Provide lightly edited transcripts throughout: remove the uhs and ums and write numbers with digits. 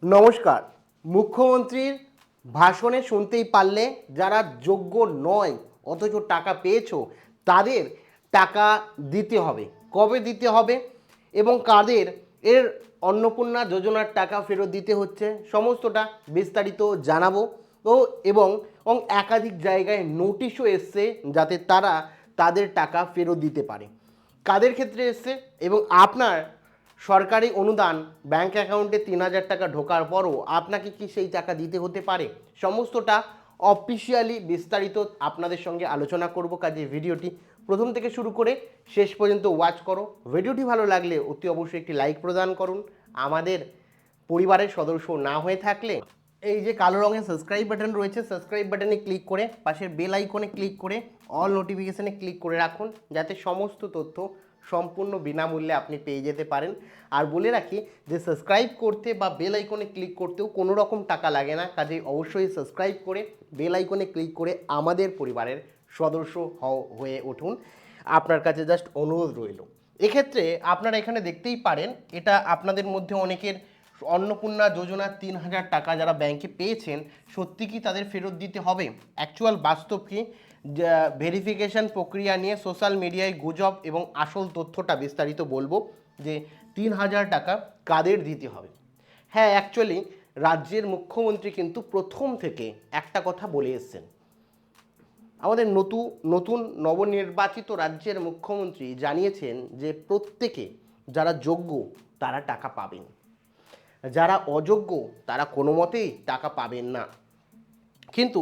নমস্কার। মুখ্যমন্ত্রীর ভাষণে শুনতেই পারলে যারা যোগ্য নয় অথচ টাকা পেয়েছো তাদের টাকা দিতে হবে। কবে দিতে হবে এবং কাদের এর অন্নপূর্ণা যোজনার টাকা ফেরত দিতে হচ্ছে সমস্তটা বিস্তারিত জানাবো। তো এবং একাধিক জায়গায় নোটিশও এসছে যাতে তারা তাদের টাকা ফেরত দিতে পারে। কাদের ক্ষেত্রে এসছে এবং আপনার সরকারি অনুদান ব্যাংক অ্যাকাউন্টে ৩,০০০ টাকা ঢোকার পরও আপনাকে কি সেই টাকা দিতে হতে পারে, সমস্তটা অফিসিয়ালি বিস্তারিত আপনাদের সঙ্গে আলোচনা করব। কাজে ভিডিওটি প্রথম থেকে শুরু করে শেষ পর্যন্ত ওয়াচ করো। ভিডিওটি ভালো লাগলে অতি অবশ্যই একটি লাইক প্রদান করুন। আমাদের পরিবারের সদস্য না হয়ে থাকলে এই যে কালো রঙের সাবস্ক্রাইব বাটন রয়েছে, সাবস্ক্রাইব বাটনে ক্লিক করে পাশের বেল আইকনে ক্লিক করে অল নোটিফিকেশানে ক্লিক করে রাখুন, যাতে সমস্ত তথ্য সম্পূর্ণ বিনামূল্যে আপনি পেয়ে যেতে পারেন। আর বলে রাখি যে সাবস্ক্রাইব করতে বা বেল আইকনে ক্লিক করতেও কোনো রকম টাকা লাগে না। কাজেই অবশ্যই সাবস্ক্রাইব করে বেল আইকনে ক্লিক করে আমাদের পরিবারের সদস্য হয়ে উঠুন। আপনার কাছে জাস্ট অনুরোধ রইল। এক্ষেত্রে আপনারা এখানে দেখতেই পারেন, এটা আপনাদের মধ্যে অনেকের অন্নপূর্ণা যোজনার ৩,০০০ টাকা যারা ব্যাংকে পেয়েছেন, সত্যি কি তাদের ফেরত দিতে হবে? অ্যাকচুয়াল বাস্তব কি? ভেরিফিকেশন প্রক্রিয়া নিয়ে সোশ্যাল মিডিয়ায় গুজব এবং আসল তথ্যটা বিস্তারিত বলবো যে ৩,০০০ টাকা কাদের দিতে হবে। হ্যাঁ, অ্যাকচুয়ালি রাজ্যের মুখ্যমন্ত্রী কিন্তু প্রথম থেকে একটা কথা বলে এসছেন। আমাদের নতুন নবনির্বাচিত রাজ্যের মুখ্যমন্ত্রী জানিয়েছেন যে প্রত্যেকে যারা যোগ্য তারা টাকা পাবেন, যারা অযোগ্য তারা কোনো মতেই টাকা পাবেন না। কিন্তু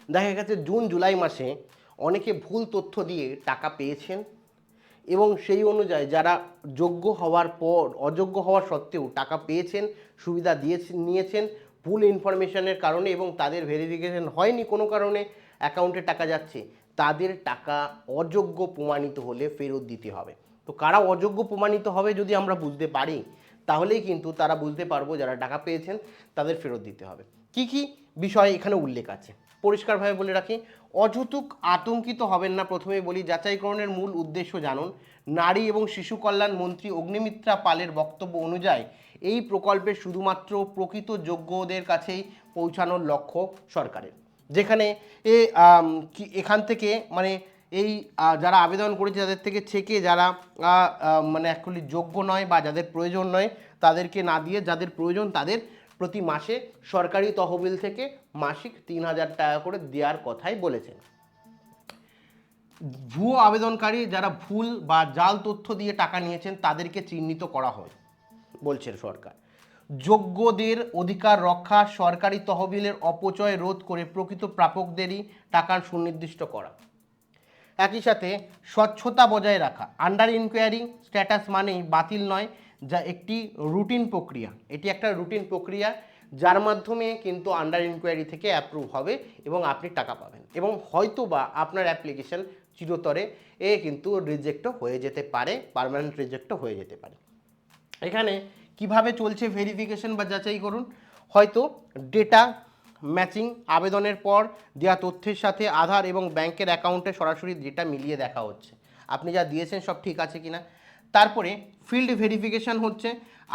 দেখা গেছে জুন জুলাই মাসে অনেকে ভুল তথ্য দিয়ে টাকা পেয়েছেন এবং সেই অনুযায়ী যারা যোগ্য হওয়ার পর অযোগ্য হওয়া সত্ত্বেও টাকা পেয়েছেন, সুবিধা নিয়েছেন ভুল ইনফরমেশনের কারণে এবং তাদের ভেরিফিকেশন হয়নি, কোনো কারণে অ্যাকাউন্টে টাকা যাচ্ছে, তাদের টাকা অযোগ্য প্রমাণিত হলে ফেরত দিতে হবে। তো কারা অযোগ্য প্রমাণিত হবে যদি আমরা বুঝতে পারি, তাহলেই কিন্তু তারা বুঝতে পারবো যারা টাকা পেয়েছেন তাদের ফেরত দিতে হবে। কি কি বিষয় এখানে উল্লেখ আছে পরিষ্কারভাবে বলে রাখি। অযৌতুক আতঙ্কিত হবেন না। প্রথমে বলি, যাচাইকরণের মূল উদ্দেশ্য জানুন। নারী এবং শিশু কল্যাণ মন্ত্রী অগ্নিমিত্রা পালের বক্তব্য অনুযায়ী এই প্রকল্পে শুধুমাত্র প্রকৃত যোগ্যদের কাছেই পৌঁছানোর লক্ষ্য সরকারের। যেখানে এখান থেকে মানে এই যারা আবেদন করেছে তাদের থেকে ছেকে যারা মানে অ্যাকচুয়ালি যোগ্য নয় বা যাদের প্রয়োজন নয় তাদেরকে না দিয়ে যাদের প্রয়োজন তাদের প্রতি মাসে সরকারি তহবিল থেকে মাসিক ৩,০০০ টাকা করে দেওয়ার কথাই বলেছেন। ভুয়ো আবেদনকারী যারা ভুল বা জাল তথ্য দিয়ে টাকা নিয়েছেন তাদেরকে চিহ্নিত করা হয় বলছে সরকার। যোগ্যদের অধিকার রক্ষা, সরকারি তহবিলের অপচয় রোধ করে প্রকৃত প্রাপকদেরই টাকা সুনির্দিষ্ট করা। একই সাথে স্বচ্ছতা বজায় রাখা। আন্ডার ইনকোয়ারি স্ট্যাটাস মানেই বাতিল নয়, যা একটি রুটিন প্রক্রিয়া। এটি একটা রুটিন প্রক্রিয়া যার মাধ্যমে কিন্তু আন্ডার ইনকোয়ারি থেকে অ্যাপ্রুভ হবে এবং আপনি টাকা পাবেন এবং হয়তো বা আপনার অ্যাপ্লিকেশন চিরতরে কিন্তু রিজেক্টও হয়ে যেতে পারে, পার্মানেন্ট রিজেক্টও হয়ে যেতে পারে। এখানে কিভাবে চলছে ভেরিফিকেশন বা যাচাই করুন? হয়তো ডেটা ম্যাচিং, আবেদনের পর দেওয়া তথ্যের সাথে আধার এবং ব্যাংকের অ্যাকাউন্টে সরাসরি ডেটা মিলিয়ে দেখা হচ্ছে আপনি যা দিয়েছেন সব ঠিক আছে কিনা। তারপরে ফিল্ড ভেরিফিকেশন হচ্ছে,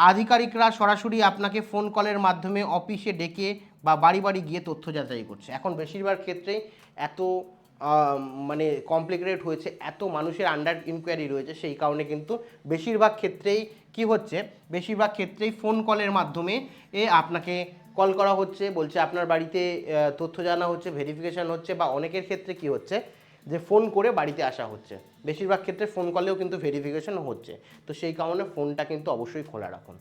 আধিকারিকরা সরাসরি আপনাকে ফোন কলের মাধ্যমে অফিসে ডেকে বা বাড়ি বাড়ি গিয়ে তথ্য যাচাই করছে। এখন বেশিরভাগ ক্ষেত্রেই এত মানে কমপ্লিকেটেড হয়েছে, এত মানুষের আন্ডার ইনকোয়ারি রয়েছে, সেই কারণে কিন্তু বেশিরভাগ ক্ষেত্রেই কি হচ্ছে, বেশিরভাগ ক্ষেত্রেই ফোন কলের মাধ্যমে আপনাকে কল করা হচ্ছে, বলছে আপনার বাড়িতে তথ্য জানা হচ্ছে, ভেরিফিকেশান হচ্ছে, বা অনেকের ক্ষেত্রে কি হচ্ছে যে ফোন করে বাড়িতে আসা হচ্ছে। বেশিরভাগ ক্ষেত্রে ফোন কলেও কিন্তু ভেরিফিকেশান হচ্ছে, তো সেই কারণে ফোনটা কিন্তু অবশ্যই খোলা রাখুন।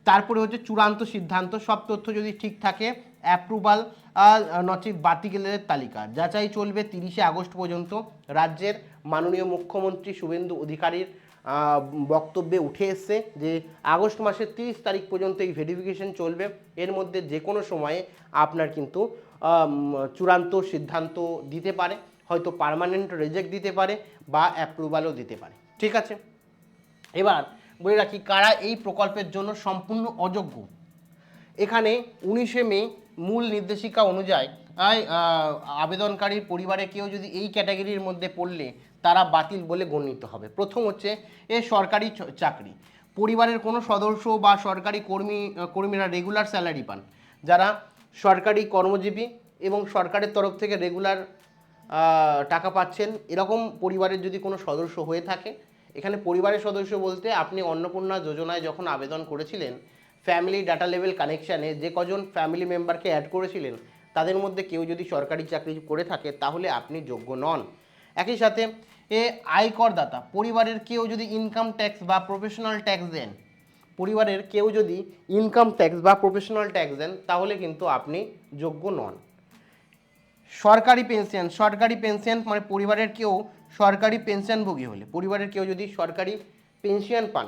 তারপরে হচ্ছে চূড়ান্ত সিদ্ধান্ত, সব তথ্য যদি ঠিক থাকে অ্যাপ্রুভাল নচিত বাতিলের তালিকা। যাচাই চলবে ৩০শে আগস্ট পর্যন্ত। রাজ্যের মাননীয় মুখ্যমন্ত্রী শুভেন্দু অধিকারীর বক্তব্যে উঠে এসছে যে আগস্ট মাসের ৩০ তারিখ পর্যন্ত এই ভেরিফিকেশন চলবে। এর মধ্যে যে কোনো সময়ে আপনার কিন্তু চূড়ান্ত সিদ্ধান্ত দিতে পারে, হয়তো পার্মানেন্ট রিজেক্ট দিতে পারে বা অ্যাপ্রুভালও দিতে পারে। ঠিক আছে, এবার বলে রাখি কারা এই প্রকল্পের জন্য সম্পূর্ণ অযোগ্য। এখানে ১৯শে মে মূল নির্দেশিকা অনুযায়ী আবেদনকারীর পরিবারে কেউ যদি এই ক্যাটাগরির মধ্যে পড়লে তারা বাতিল বলে গণ্যিত হবে। প্রথম হচ্ছে সরকারি চাকরি, পরিবারের কোনো সদস্য বা সরকারি কর্মীরা রেগুলার স্যালারি পান, যারা সরকারি কর্মজীবী এবং সরকারের তরফ থেকে রেগুলার টাকা পাচ্ছেন, এরকম পরিবারের যদি কোনো সদস্য হয়ে থাকে, এখানে পরিবারের সদস্য বলতে আপনি অন্নপূর্ণা যোজনায় যখন আবেদন করেছিলেন, ফ্যামিলি ডাটা লেভেল কানেকশানে যে কজন ফ্যামিলি মেম্বারকে অ্যাড করেছিলেন তাদের মধ্যে কেউ যদি সরকারি চাকরি করে থাকে তাহলে আপনি যোগ্য নন। একই সাথে আয়করদাতা, পরিবারের কেউ যদি ইনকাম ট্যাক্স বা প্রফেশনাল ট্যাক্স দেন, পরিবারের কেউ যদি ইনকাম ট্যাক্স বা প্রফেশনাল ট্যাক্স দেন তাহলে কিন্তু আপনি যোগ্য নন। সরকারি পেনশন মানে পরিবারের কেউ সরকারি পেনশনভোগী হলে, পরিবারের কেউ যদি সরকারি পেনশন পান,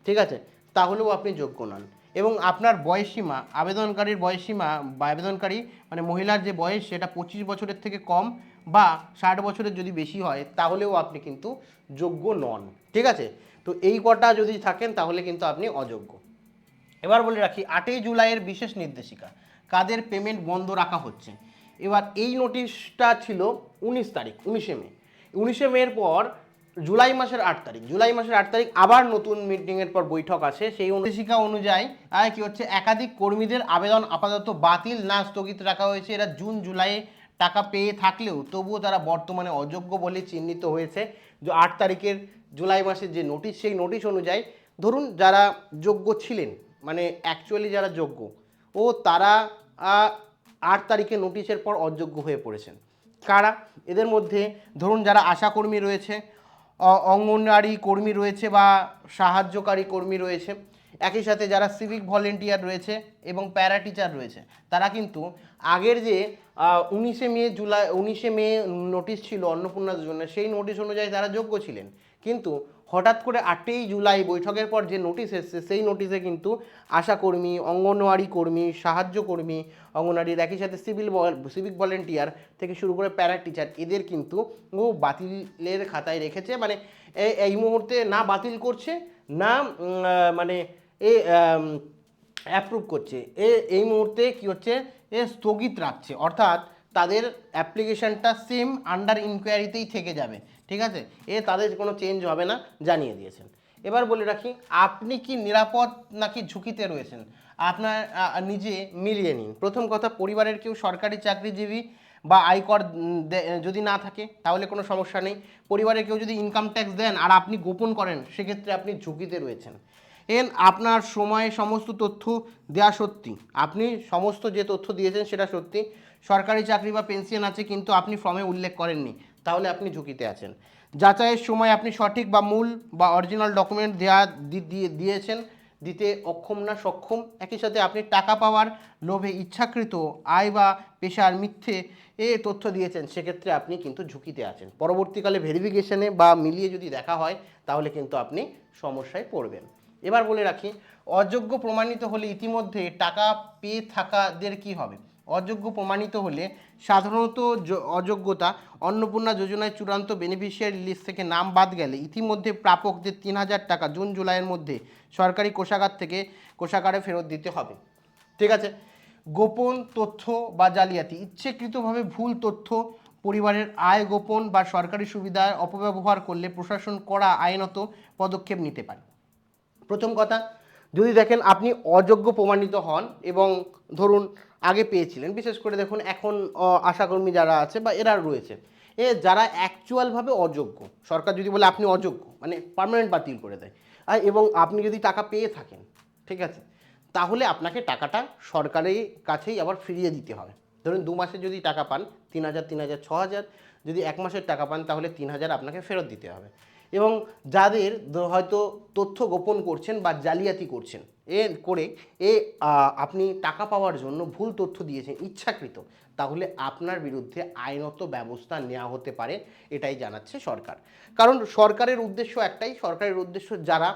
ঠিক আছে, তাহলেও আপনি যোগ্য নন। এবং আপনার বয়সসীমা, আবেদনকারীর বয়সসীমা বা আবেদনকারী মানে মহিলার যে বয়স সেটা 25 বছরের থেকে কম বা 60 বছরের যদি বেশি হয় তাহলেও আপনি কিন্তু যোগ্য নন, ঠিক আছে। তো এই কটা যদি থাকেন তাহলে কিন্তু আপনি অযোগ্য। এবার বলে রাখি 8ই জুলাইয়ের বিশেষ নির্দেশিকা, কাদের পেমেন্ট বন্ধ রাখা হচ্ছে। এবার এই নোটিশটা ছিল 19 তারিখ, 19শে মে। 19শে মের পর জুলাই মাসের 8 তারিখ আবার নতুন মিটিংয়ের পর বৈঠক আছে। সেই নির্দেশিকা অনুযায়ী কি হচ্ছে, একাধিক কর্মীদের আবেদন আপাতত বাতিল না স্থগিত রাখা হয়েছে। এরা জুন জুলাইয়ে টাকা পেয়ে থাকলেও তবুও তারা বর্তমানে অযোগ্য বলে চিহ্নিত হয়েছে। যে 8 তারিখের জুলাই মাসের যে নোটিশ, সেই নোটিশ অনুযায়ী ধরুন যারা যোগ্য ছিলেন, মানে অ্যাকচুয়ালি যারা যোগ্য, ও তারা 8 তারিখে নোটিশের পর অযোগ্য হয়ে পড়েছেন। কারা? এদের মধ্যে ধরুন যারা আশাকর্মী রয়েছে, অঙ্গনওয়াড়ি কর্মী রয়েছে বা সাহায্যকারী কর্মী রয়েছে, একই সাথে যারা সিভিক ভলেন্টিয়ার রয়েছে এবং প্যারা টিচার রয়েছে, তারা কিন্তু আগের যে 19শে মে নোটিশ ছিল অন্নপূর্ণা যোজনা, সেই নোটিশ অনুযায়ী তারা যোগ্য ছিলেন। কিন্তু হঠাৎ করে 8ই জুলাই বৈঠকের পর যে নোটিশ এসছে, সেই নোটিশে কিন্তু আশাকর্মী, অঙ্গনওয়াড়ি কর্মী, সাহায্যকর্মী, অঙ্গনওয়াড়ির একই সাথে সিভিক ভলেন্টিয়ার থেকে শুরু করে প্যারা টিচার, এদের কিন্তু বাতিলের খাতায় রেখেছে। মানে এই মুহূর্তে না বাতিল করছে, না মানে অ্যাপ্রুভ করছে, এই মুহূর্তে কি হচ্ছে, স্থগিত রাখছে। অর্থাৎ তাদের অ্যাপ্লিকেশনটা সেম আন্ডার ইনকোয়ারিতেই থেকে যাবে, ঠিক আছে, তাদের কোনো চেঞ্জ হবে না, জানিয়ে দিয়েছেন। এবার বলে রাখি, আপনি কি নিরাপদ নাকি ঝুঁকিতে রয়েছেন, আপনার নিজে মিলিয়ে নিন। প্রথম কথা, পরিবারের কেউ সরকারি চাকরিজীবী বা আয়কর যদি না থাকে তাহলে কোনো সমস্যা নেই। পরিবারের কেউ যদি ইনকাম ট্যাক্স দেন আর আপনি গোপন করেন, সেক্ষেত্রে আপনি ঝুঁকিতে রয়েছেন। আপনার সময়ে সমস্ত তথ্য দেওয়া সত্যি, আপনি সমস্ত যে তথ্য দিয়েছেন সেটা সত্যি, সরকারি চাকরি বা পেনশন আছে কিন্তু আপনি ফর্মে উল্লেখ করেননি, তাহলে আপনি ঝুঁকিতে আছেন। যাচাইয়ের সময় আপনি সঠিক বা মূল বা অরিজিনাল ডকুমেন্ট দিয়েছেন, দিতে অক্ষম না সক্ষম। একই সাথে আপনি টাকা পাওয়ার লোভে ইচ্ছাকৃত আয় বা পেশার মিথ্যে তথ্য দিয়েছেন, সেক্ষেত্রে আপনি কিন্তু ঝুঁকিতে আছেন। পরবর্তীকালে ভেরিফিকেশনে বা মিলিয়ে যদি দেখা হয় তাহলে কিন্তু আপনি সমস্যায় পড়বেন। এবার বলে রাখি, অযোগ্য প্রমাণিত হলে ইতিমধ্যে টাকা পেয়ে থাকাদের কি হবে। অযোগ্য প্রমাণিত হলে সাধারণত অযোগ্যতা, অন্নপূর্ণা যোজনায় চূড়ান্ত বেনিফিশিয়ারি লিস্ট থেকে নাম বাদ গেলে ইতিমধ্যে প্রাপকদের 3000 টাকা জুন জুলাইয়ের মধ্যে সরকারি কোষাগার থেকে কোষাগারে ফেরত দিতে হবে, ঠিক আছে। গোপন তথ্য বা জালিয়াতি, ইচ্ছাকৃতভাবে ভুল তথ্য, পরিবারের আয় গোপন বা সরকারি সুবিধার অপব্যবহার করলে প্রশাসন কড়া আইনত পদক্ষেপ নিতে পারে। প্রথম কথা, যদি দেখেন আপনি অযোগ্য প্রমাণিত হন এবং ধরুন আগে পেয়েছিলেন, বিশেষ করে দেখুন এখন আশাকর্মী যারা আছে বা এরা রয়েছে, যারা অ্যাকচুয়ালভাবে অযোগ্য, সরকার যদি বলে আপনি অযোগ্য মানে পার্মানেন্ট বাতিল করে দেয়, এবং আপনি যদি টাকা পেয়ে থাকেন, ঠিক আছে, তাহলে আপনাকে টাকাটা সরকারের কাছেই আবার ফিরিয়ে দিতে হবে। ধরুন 2 মাসের যদি টাকা পান 3000, 6000, যদি 1 মাসের টাকা পান তাহলে 3000 আপনাকে ফেরত দিতে হবে। এবং যাদের হয়তো তথ্য গোপন করছেন বা জালিয়াতি করছেন, আপনি টাকা পাওয়ার জন্য ভুল তথ্য দিয়েছেন ইচ্ছাকৃত, তাহলে আপনার বিরুদ্ধে আইনত ব্যবস্থা নেওয়া হতে পারে, এটাই জানাচ্ছে সরকার। কারণ সরকারের উদ্দেশ্য একটাই, সরকারের উদ্দেশ্য যারা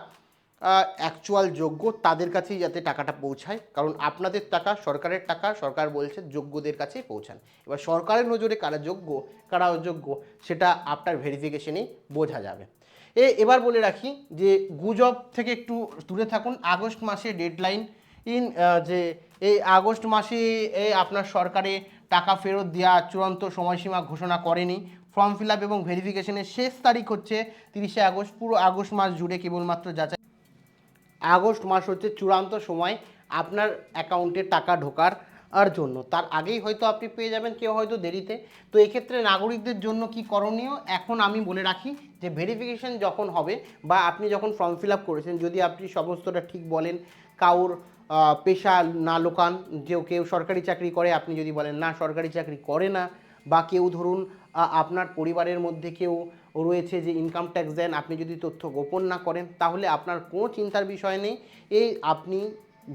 অ্যাকচুয়াল যোগ্য তাদের কাছেই যাতে টাকাটা পৌঁছায়। কারণ আপনাদের টাকা সরকারের টাকা, সরকার বলছে যোগ্যদের কাছেই পৌঁছান। এবার সরকারের নজরে কারা যোগ্য কারা অযোগ্য সেটা আপনার ভেরিফিকেশনেই বোঝা যাবে। এবার বলে রাখি যে গুজব থেকে একটু দূরে থাকুন। আগস্ট মাসে ডেডলাইন, যে এই আগস্ট মাসে আপনার সরকারে টাকা ফেরত দেওয়া চূড়ান্ত সময়সীমা ঘোষণা করেনি। ফর্ম ফিল আপ এবং ভেরিফিকেশনের শেষ তারিখ হচ্ছে 30শে আগস্ট। পুরো আগস্ট মাস জুড়ে কেবলমাত্র যাচাই আগস্ট মাস হচ্ছে চূড়ান্ত সময় আপনার অ্যাকাউন্টে টাকা ঢোকার আর জন্য। তার আগেই হয়তো আপনি পেয়ে যাবেন, কেউ হয়তো দেরিতে। তো এক্ষেত্রে নাগরিকদের জন্য কি করণীয় এখন আমি বলে রাখি, যে ভেরিফিকেশন যখন হবে বা আপনি যখন ফর্ম ফিল আপ করেছেন, যদি আপনি সমস্তটা ঠিক বলেন, কাউর পেশা না লোকান, যে কেউ সরকারি চাকরি করে, আপনি যদি বলেন না সরকারি চাকরি করে না, বা কেউ ধরুন আপনার পরিবারের মধ্যে কেউ রয়েছে যে ইনকাম ট্যাক্স দেন, আপনি যদি তথ্য গোপন না করেন, তাহলে আপনার কোনো চিন্তার বিষয় নেই। এই আপনি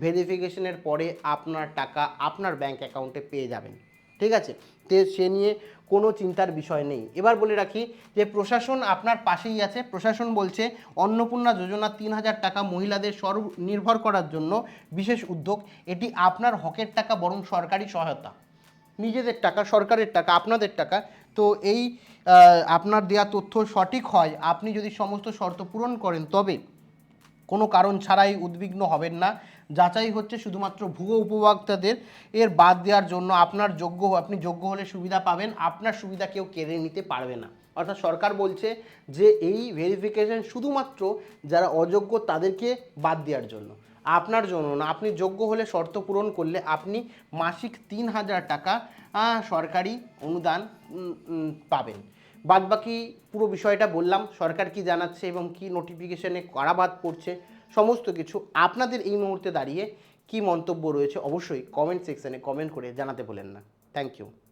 ভেরিফিকেশনের পরে আপনার টাকা আপনার ব্যাংক অ্যাকাউন্টে পেয়ে যাবেন, ঠিক আছে? তো সে নিয়ে কোনো চিন্তার বিষয় নেই। এবার বলে রাখি যে প্রশাসন আপনার পাশেই আছে। প্রশাসন বলছে অন্নপূর্ণা যোজনা 3,000 টাকা মহিলাদের স্বনির্ভর করার জন্য বিশেষ উদ্যোগ। এটি আপনার হকের টাকা, বরং সরকারি সহায়তা, নিজেদের টাকা, সরকারের টাকা, আপনাদের টাকা। তো এই আপনার দেওয়া তথ্য সঠিক হয়, আপনি যদি সমস্ত শর্ত পূরণ করেন, তবে কোনো কারণ ছাড়াই উদ্বিগ্ন হবেন না। যাচাই হচ্ছে শুধুমাত্র ভুয়ো উপভোক্তাদের এর বাদ দেওয়ার জন্য। আপনি যোগ্য হলে সুবিধা পাবেন, আপনার সুবিধা কেউ কেড়ে নিতে পারবে না। অর্থাৎ সরকার বলছে যে এই ভেরিফিকেশন শুধুমাত্র যারা অযোগ্য তাদেরকে বাদ দেওয়ার জন্য, আপনার জন্য না। আপনি যোগ্য হলে শর্ত পূরণ করলে আপনি মাসিক 3,000 টাকা সরকারি অনুদান পাবেন। বাদবাকি পুরো বিষয়টা বললাম, সরকার কি জানাচ্ছে এবং কি নোটিফিকেশনে কারা বাদ পড়ছে, সমস্ত কিছু। আপনাদের এই মুহূর্তে দাঁড়িয়ে কি মন্তব্য রয়েছে অবশ্যই কমেন্ট সেকশনে কমেন্ট করে জানাতে ভুলেন না। Thank you.